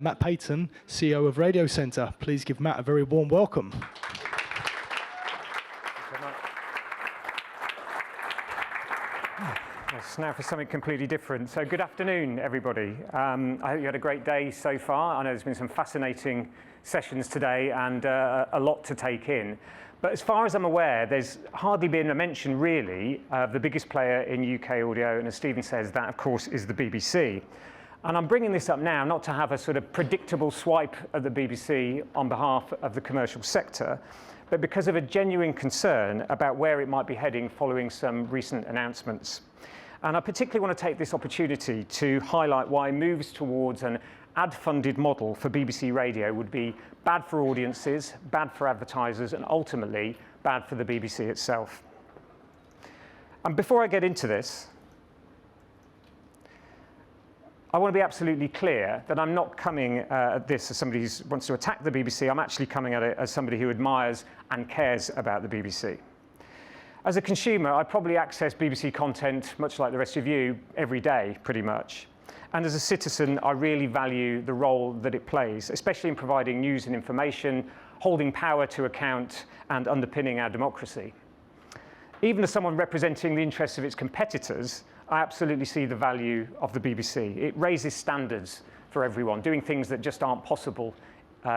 Matt Payton, CEO of Radiocentre. Please give Matt a very warm welcome. Yes, now for something completely different. So good afternoon, everybody. I hope you had a great day so far. I know there's been some fascinating sessions today and a lot to take in. But as far as I'm aware, there's hardly been a mention, really, of the biggest player in UK audio, and as Stephen says, that, of course, is the BBC. And I'm bringing this up now not to have a sort of predictable swipe at the BBC on behalf of the commercial sector, but because of a genuine concern about where it might be heading following some recent announcements. And I particularly want to take this opportunity to highlight why moves towards an ad-funded model for BBC Radio would be bad for audiences, bad for advertisers, and ultimately bad for the BBC itself. And before I get into this, I want to be absolutely clear that I'm not coming at this as somebody who wants to attack the BBC. I'm actually coming at it as somebody who admires and cares about the BBC. As a consumer, I probably access BBC content, much like the rest of you, every day, pretty much. And as a citizen, I really value the role that it plays, especially in providing news and information, holding power to account, and underpinning our democracy. Even as someone representing the interests of its competitors, I absolutely see the value of the BBC. It raises standards for everyone, doing things that just aren't possible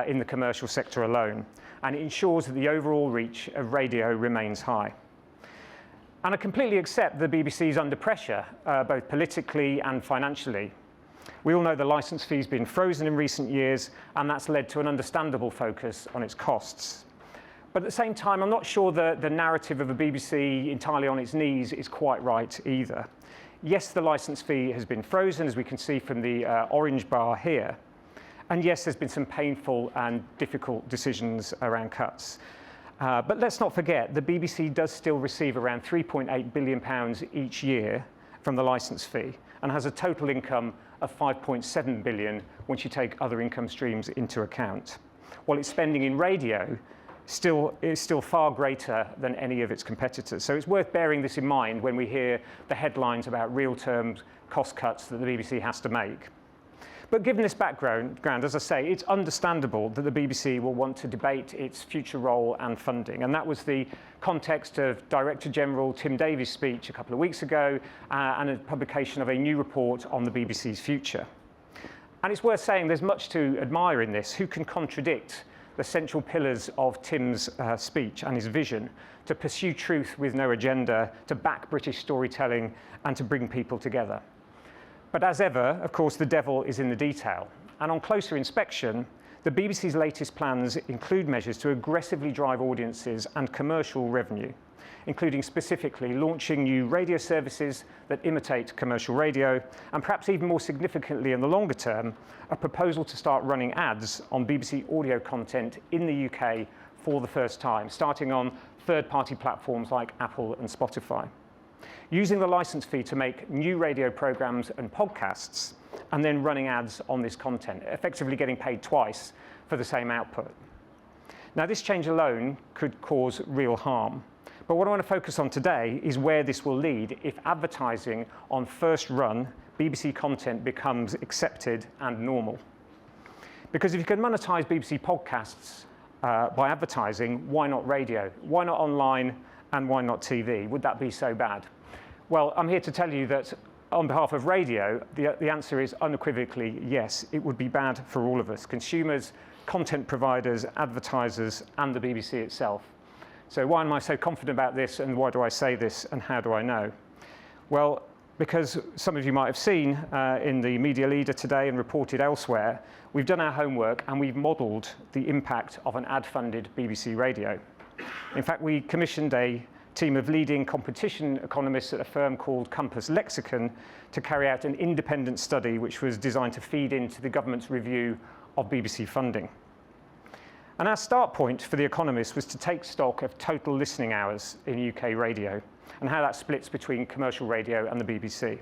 in the commercial sector alone. And it ensures that the overall reach of radio remains high. And I completely accept the BBC is under pressure, both politically and financially. We all know the licence fee's been frozen in recent years, and that's led to an understandable focus on its costs. But at the same time, I'm not sure the narrative of a BBC entirely on its knees is quite right either. Yes, the licence fee has been frozen, as we can see from the orange bar here. And yes, there's been some painful and difficult decisions around cuts. But let's not forget, the BBC does still receive around £3.8 billion each year from the licence fee and has a total income of £5.7 billion once you take other income streams into account. While its spending in radio is still far greater than any of its competitors. So it's worth bearing this in mind when we hear the headlines about real terms cost cuts that the BBC has to make. But given this background, as I say, it's understandable that the BBC will want to debate its future role and funding. And that was the context of Director General Tim Davies' speech a couple of weeks ago and a publication of a new report on the BBC's future. And it's worth saying there's much to admire in this. Who can contradict the central pillars of Tim's speech and his vision to pursue truth with no agenda, to back British storytelling, and to bring people together? But as ever, of course, the devil is in the detail. And on closer inspection, the BBC's latest plans include measures to aggressively drive audiences and commercial revenue, including specifically launching new radio services that imitate commercial radio, and perhaps even more significantly in the longer term, a proposal to start running ads on BBC audio content in the UK for the first time, starting on third-party platforms like Apple and Spotify. Using the licence fee to make new radio programmes and podcasts, and then running ads on this content, effectively getting paid twice for the same output. Now, this change alone could cause real harm. But what I want to focus on today is where this will lead if advertising on first-run BBC content becomes accepted and normal. Because if you can monetize BBC podcasts by advertising, why not radio? Why not online, and why not TV? Would that be so bad? Well, I'm here to tell you that on behalf of radio, the answer is unequivocally yes. It would be bad for all of us, consumers, content providers, advertisers, and the BBC itself. So why am I so confident about this, and why do I say this, and how do I know? Well, because some of you might have seen in the media leader today and reported elsewhere, we've done our homework and we've modelled the impact of an ad-funded BBC radio. In fact, we commissioned a team of leading competition economists at a firm called Compass Lexicon to carry out an independent study which was designed to feed into the government's review of BBC funding. And our start point for the economists was to take stock of total listening hours in UK radio and how that splits between commercial radio and the BBC.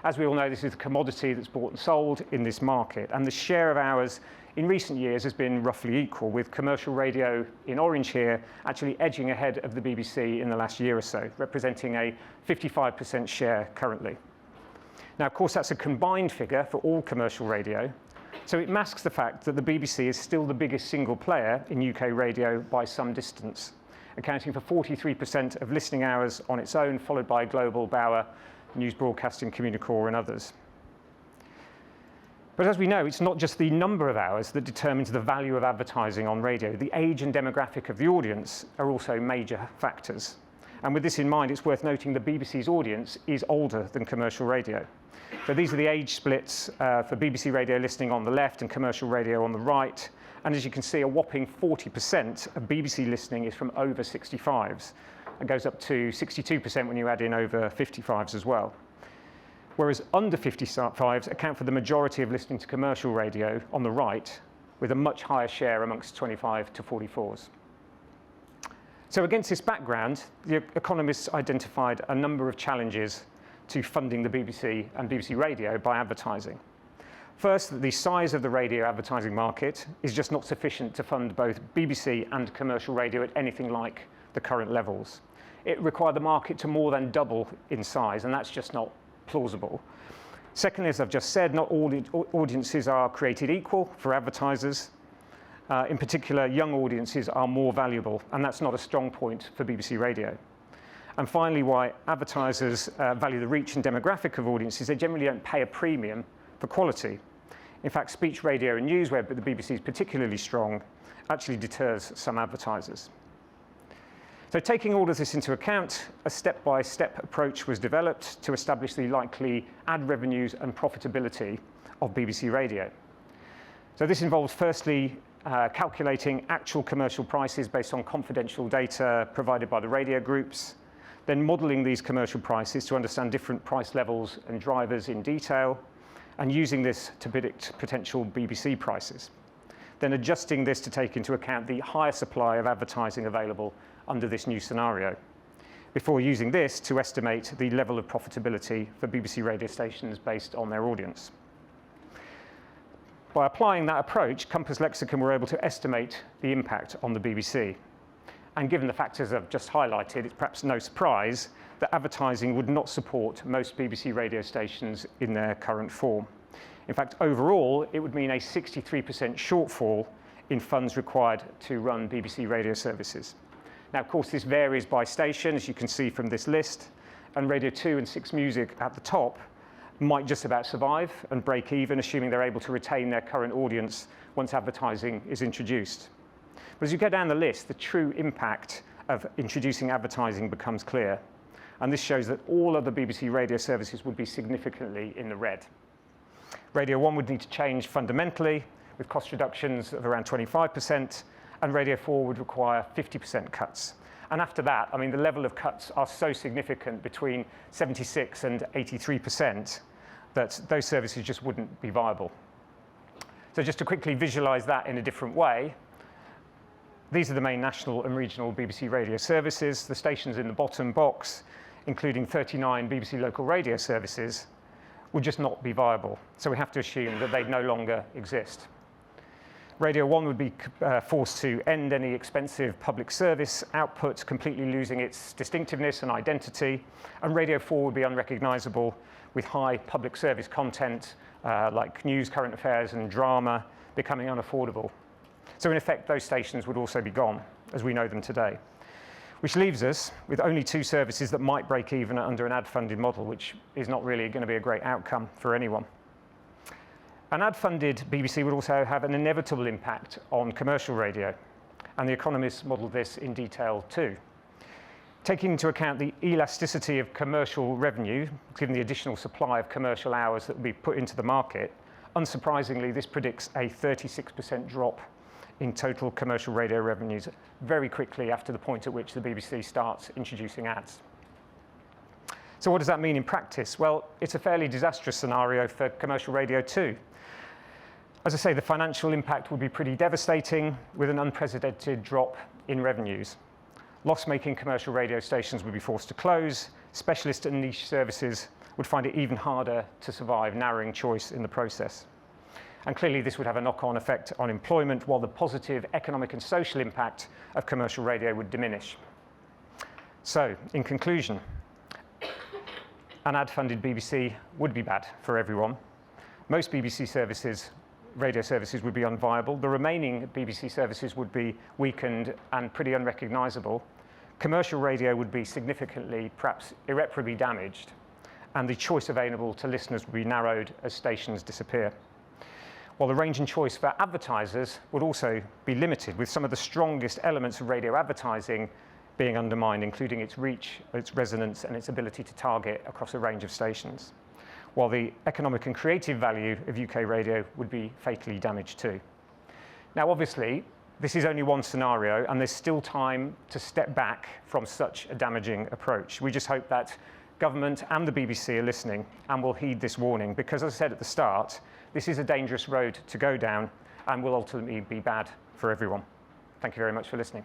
As we all know, this is a commodity that's bought and sold in this market, and the share of hours in recent years has been roughly equal, with commercial radio in orange here actually edging ahead of the BBC in the last year or so, representing a 55% share currently. Now, of course, that's a combined figure for all commercial radio, So it masks the fact that the BBC is still the biggest single player in UK radio by some distance, accounting for 43% of listening hours on its own, followed by Global, Bauer, News Broadcasting, Communicorp, and others. But as we know, it's not just the number of hours that determines the value of advertising on radio. The age and demographic of the audience are also major factors. And with this in mind, it's worth noting the BBC's audience is older than commercial radio. So these are the age splits for BBC radio listening on the left and commercial radio on the right. And as you can see, a whopping 40% of BBC listening is from over 65s. It goes up to 62% when you add in over 55s as well. Whereas under 55s account for the majority of listening to commercial radio on the right, with a much higher share amongst 25 to 44s. So against this background, the economists identified a number of challenges to funding the BBC and BBC Radio by advertising. First, the size of the radio advertising market is just not sufficient to fund both BBC and commercial radio at anything like the current levels. It required the market to more than double in size, and that's just not plausible. Secondly, as I've just said, not all audiences are created equal for advertisers. In particular, young audiences are more valuable, and that's not a strong point for BBC Radio. And finally, why advertisers value the reach and demographic of audiences, they generally don't pay a premium for quality. In fact, speech radio and news, where the BBC is particularly strong, actually deters some advertisers. So taking all of this into account, a step-by-step approach was developed to establish the likely ad revenues and profitability of BBC Radio. So this involves firstly calculating actual commercial prices based on confidential data provided by the radio groups, then modelling these commercial prices to understand different price levels and drivers in detail, and using this to predict potential BBC prices. Then adjusting this to take into account the higher supply of advertising available under this new scenario, before using this to estimate the level of profitability for BBC radio stations based on their audience. By applying that approach, Compass Lexicon were able to estimate the impact on the BBC. And given the factors I've just highlighted, it's perhaps no surprise that advertising would not support most BBC radio stations in their current form. In fact, overall, it would mean a 63% shortfall in funds required to run BBC radio services. Now, of course, this varies by station, as you can see from this list, and Radio 2 and 6 Music at the top might just about survive and break even, assuming they're able to retain their current audience once advertising is introduced. But as you go down the list, the true impact of introducing advertising becomes clear. And this shows that all other BBC radio services would be significantly in the red. Radio 1 would need to change fundamentally, with cost reductions of around 25%, and Radio 4 would require 50% cuts. And after that, I mean, the level of cuts are so significant, between 76 and 83%, that those services just wouldn't be viable. So just to quickly visualize that in a different way, these are the main national and regional BBC radio services. The stations in the bottom box, including 39 BBC local radio services, would just not be viable. So we have to assume that they no longer exist. Radio 1 would be forced to end any expensive public service output, completely losing its distinctiveness and identity. And Radio 4 would be unrecognisable, with high public service content like news, current affairs, and drama becoming unaffordable. So in effect, those stations would also be gone, as we know them today. Which leaves us with only two services that might break even under an ad-funded model, which is not really going to be a great outcome for anyone. An ad-funded BBC would also have an inevitable impact on commercial radio, and the economists modelled this in detail too. Taking into account the elasticity of commercial revenue, given the additional supply of commercial hours that will be put into the market, unsurprisingly, this predicts a 36% drop in total commercial radio revenues very quickly after the point at which the BBC starts introducing ads. So what does that mean in practice? Well, it's a fairly disastrous scenario for commercial radio too. As I say, the financial impact would be pretty devastating, with an unprecedented drop in revenues. Loss-making commercial radio stations would be forced to close. Specialist and niche services would find it even harder to survive, narrowing choice in the process. And clearly this would have a knock-on effect on employment, while the positive economic and social impact of commercial radio would diminish. So, in conclusion, an ad-funded BBC would be bad for everyone. Most BBC services radio services would be unviable. The remaining BBC services would be weakened and pretty unrecognisable. Commercial radio would be significantly, perhaps irreparably damaged, and the choice available to listeners would be narrowed as stations disappear. While the range and choice for advertisers would also be limited, with some of the strongest elements of radio advertising being undermined, including its reach, its resonance, and its ability to target across a range of stations. While the economic and creative value of UK radio would be fatally damaged too. Now, obviously, this is only one scenario, and there's still time to step back from such a damaging approach. We just hope that government and the BBC are listening and will heed this warning, because as I said at the start, this is a dangerous road to go down and will ultimately be bad for everyone. Thank you very much for listening.